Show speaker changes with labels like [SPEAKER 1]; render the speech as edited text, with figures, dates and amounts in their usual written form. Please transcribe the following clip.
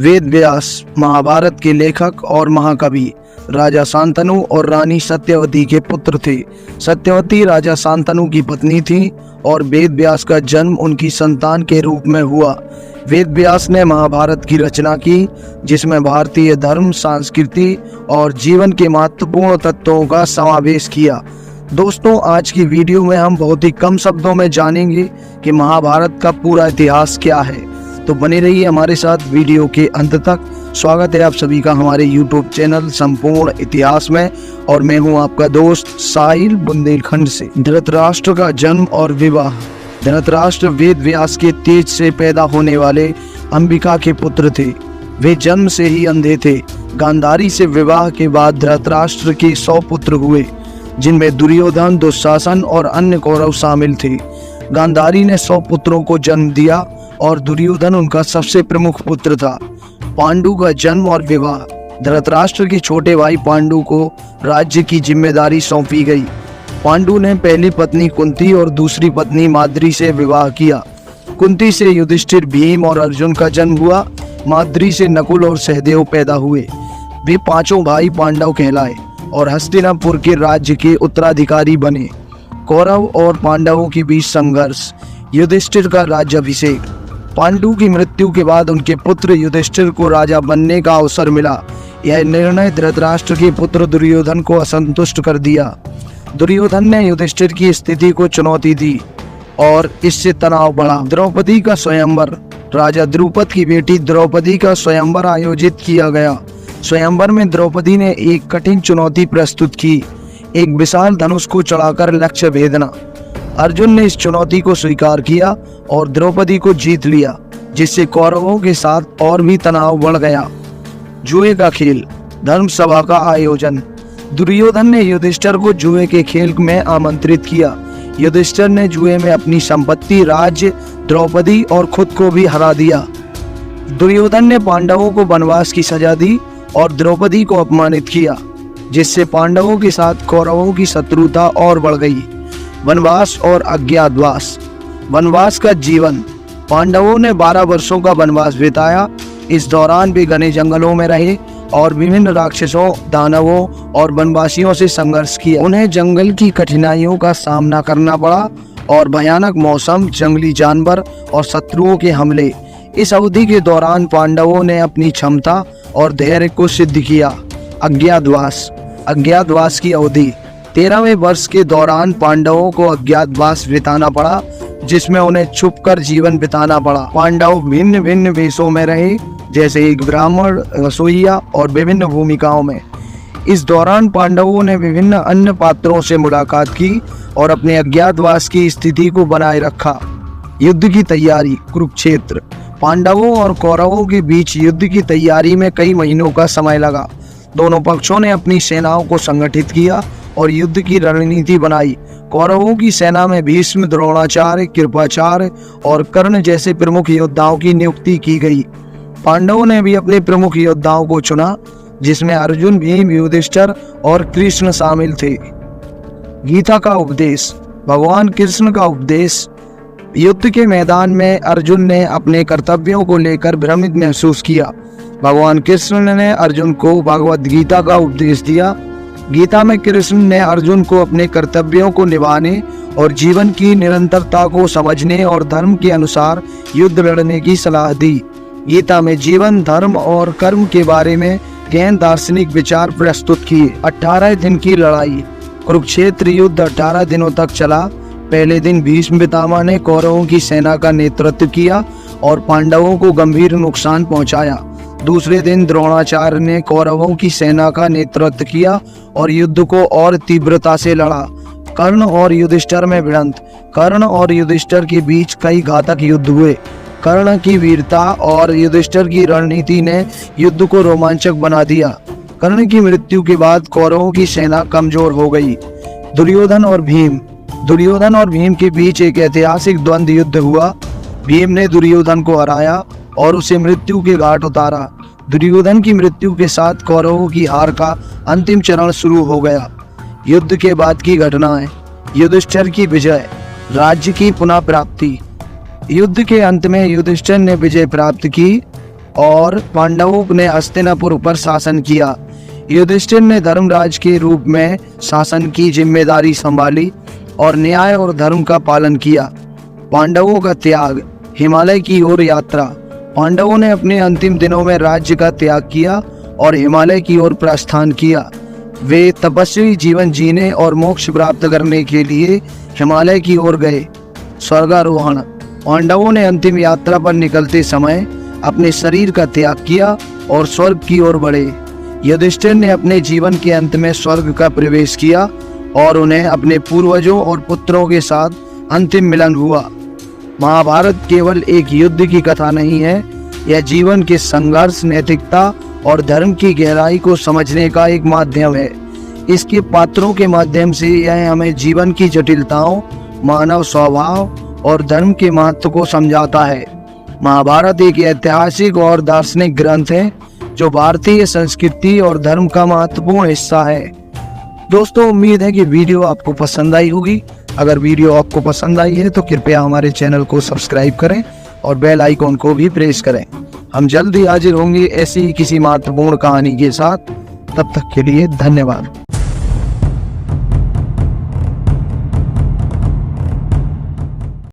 [SPEAKER 1] वेद व्यास महाभारत के लेखक और महाकवि राजा शांतनु और रानी सत्यवती के पुत्र थे। सत्यवती राजा शांतनु की पत्नी थी और वेद व्यास का जन्म उनकी संतान के रूप में हुआ। वेद व्यास ने महाभारत की रचना की, जिसमें भारतीय धर्म, संस्कृति और जीवन के महत्वपूर्ण तत्वों का समावेश किया। दोस्तों, आज की वीडियो में हम बहुत ही कम शब्दों में जानेंगे कि महाभारत का पूरा इतिहास क्या है। तो बने रहिए हमारे साथ वीडियो के अंत तक। स्वागत है आप सभी का हमारे YouTube चैनल संपूर्ण इतिहास में, और मैं हूं आपका दोस्त साहिल बुंदेलखंड से। धृतराष्ट्र का जन्म और विवाह। धृतराष्ट्र वेद व्यास के तेज से पैदा होने वाले अंबिका के पुत्र थे। वे जन्म से ही अंधे थे। गांधारी से विवाह के बाद धृतराष्ट्र के 100 पुत्र हुए, जिनमें दुर्योधन, दुशासन और अन्य कौरव शामिल थे। गांधारी ने 100 पुत्रों को जन्म दिया और दुर्योधन उनका सबसे प्रमुख पुत्र था। पांडु का जन्म और विवाह। धृतराष्ट्र के छोटे भाई पांडु को राज्य की जिम्मेदारी सौंपी गई। पांडु ने पहली पत्नी कुंती और दूसरी पत्नी माद्री से विवाह किया। कुंती से युधिष्ठिर, भीम और अर्जुन का जन्म हुआ। माद्री से नकुल और सहदेव पैदा हुए। वे पांचों भाई पांडव कहलाए और हस्तिनापुर के राज्य के उत्तराधिकारी बने। कौरव और पांडवों के बीच संघर्ष। युधिष्ठिर का राज्याभिषेक। पांडु की मृत्यु के बाद उनके पुत्र युधिष्ठिर को राजा बनने का अवसर मिला। यह निर्णय धृतराष्ट्र के पुत्र दुर्योधन को असंतुष्ट कर दिया। दुर्योधन ने युधिष्ठिर की स्थिति को चुनौती दी और इससे तनाव बढ़ा। द्रौपदी का स्वयंवर। राजा द्रुपद की बेटी द्रौपदी का स्वयंवर आयोजित किया गया। स्वयंवर में द्रौपदी ने एक कठिन चुनौती प्रस्तुत की, एक विशाल धनुष को चढ़ाकर लक्ष्य भेदना। अर्जुन ने इस चुनौती को स्वीकार किया और द्रौपदी को जीत लिया, जिससे कौरवों के साथ और भी तनाव बढ़ गया। जुए का खेल। धर्म सभा का आयोजन। दुर्योधन ने युधिष्ठिर को जुए के खेल में आमंत्रित किया। युधिष्ठिर ने जुए में अपनी संपत्ति, राज्य, द्रौपदी और खुद को भी हरा दिया। दुर्योधन ने पांडवों को वनवास की सजा दी और द्रौपदी को अपमानित किया, जिससे पांडवों के साथ कौरवों की शत्रुता और बढ़ गई। वनवास और अज्ञातवास। वनवास का जीवन। पांडवों ने 12 वर्षों का वनवास बिताया। इस दौरान वे घने जंगलों में रहे और विभिन्न राक्षसों, दानवों और वनवासियों से संघर्ष किया। उन्हें जंगल की कठिनाइयों का सामना करना पड़ा और भयानक मौसम, जंगली जानवर और शत्रुओं के हमले। इस अवधि के दौरान पांडवों ने अपनी क्षमता और धैर्य को सिद्ध किया। अज्ञातवास। अज्ञातवास की अवधि। 13वें वर्ष के दौरान पांडवों को अज्ञातवास बिताना पड़ा, जिसमें उन्हें छुपकर जीवन बिताना पड़ा। पांडव भिन्न भिन्न वेशों में रहे, जैसे एक ब्राह्मण, रसोइया और विभिन्न भूमिकाओं में। इस दौरान पांडवों ने विभिन्न अन्य पात्रों से मुलाकात की और अपने अज्ञातवास की स्थिति को बनाए रखा। युद्ध की तैयारी। कुरुक्षेत्र। पांडवों और कौरवों के बीच युद्ध की तैयारी में कई महीनों का समय लगा। दोनों पक्षों ने अपनी सेनाओं को संगठित किया और युद्ध की रणनीति बनाई। कौरवों की सेना में भीष्म, द्रोणाचार्य, कृपाचार्य और कर्ण जैसे प्रमुख योद्धाओं की नियुक्ति की गई। पांडवों ने भी अपने प्रमुख योद्धाओं को चुना, जिसमें अर्जुन, भीम, युधिष्ठिर और कृष्ण शामिल थे। गीता का उपदेश। भगवान कृष्ण का उपदेश। युद्ध के मैदान में अर्जुन ने अपने कर्तव्यों को लेकर भ्रमित महसूस किया। भगवान कृष्ण ने अर्जुन को भगवद गीता का उपदेश दिया। गीता में कृष्ण ने अर्जुन को अपने कर्तव्यों को निभाने और जीवन की निरंतरता को समझने और धर्म के अनुसार युद्ध लड़ने की सलाह दी। गीता में जीवन, धर्म और कर्म के बारे में गहन दार्शनिक विचार प्रस्तुत किए। 18 दिन की लड़ाई। कुरुक्षेत्र युद्ध 18 दिनों तक चला। पहले दिन भीष्म पितामह ने कौरवों की सेना का नेतृत्व किया और पांडवों को गंभीर नुकसान पहुंचाया। दूसरे दिन द्रोणाचार्य ने कौरवों की सेना का नेतृत्व किया और युद्ध को और तीव्रता से लड़ा। कर्ण और युधिष्ठिर में भिड़ंत। कर्ण और युधिष्ठिर के बीच कई घातक युद्ध हुए। कर्ण की वीरता और युधिष्ठिर की रणनीति ने युद्ध को रोमांचक बना दिया। कर्ण की मृत्यु के बाद कौरवों की सेना कमजोर हो गई। दुर्योधन और भीम। दुर्योधन और भीम के बीच एक ऐतिहासिक द्वंद्व युद्ध हुआ। भीम ने दुर्योधन को हराया और उसे मृत्यु के घाट उतारा। दुर्योधन की मृत्यु के साथ कौरवों की हार का अंतिम चरण शुरू हो गया। युद्ध के बाद की घटनाएं। युधिष्ठिर की विजय। राज्य की पुनः प्राप्ति। युद्ध के अंत में युधिष्ठिर ने विजय प्राप्त की और पांडवों ने हस्तिनापुर पर शासन किया। युधिष्ठिर ने धर्मराज के रूप में शासन की जिम्मेदारी संभाली और न्याय और धर्म का पालन किया। पांडवों का त्याग, हिमालय की ओर यात्रा। पांडवों ने अपने अंतिम दिनों में राज्य का त्याग किया और हिमालय की ओर प्रस्थान किया। वे तपस्वी जीवन जीने और मोक्ष प्राप्त करने के लिए हिमालय की ओर गए। स्वर्गारोहण। पांडवों ने अंतिम यात्रा पर निकलते समय अपने शरीर का त्याग किया और स्वर्ग की ओर बढ़े। युधिष्ठिर ने अपने जीवन के अंत में स्वर्ग का प्रवेश किया और उन्हें अपने पूर्वजों और पुत्रों के साथ अंतिम मिलन हुआ। महाभारत केवल एक युद्ध की कथा नहीं है, यह जीवन के संघर्ष, नैतिकता और धर्म की गहराई को समझने का एक माध्यम है। इसके पात्रों के माध्यम से यह हमें जीवन की जटिलताओं, मानव स्वभाव और धर्म के महत्व को समझाता है। महाभारत एक ऐतिहासिक और दार्शनिक ग्रंथ है जो भारतीय संस्कृति और धर्म का महत्वपूर्ण हिस्सा है। दोस्तों, उम्मीद है कि वीडियो आपको पसंद आई होगी। अगर वीडियो आपको पसंद आई है तो कृपया हमारे चैनल को सब्सक्राइब करें और बेल आइकॉन को भी प्रेस करें। हम जल्द ही हाजिर होंगे ऐसी ही किसी महत्वपूर्ण कहानी के साथ। तब तक के लिए धन्यवाद।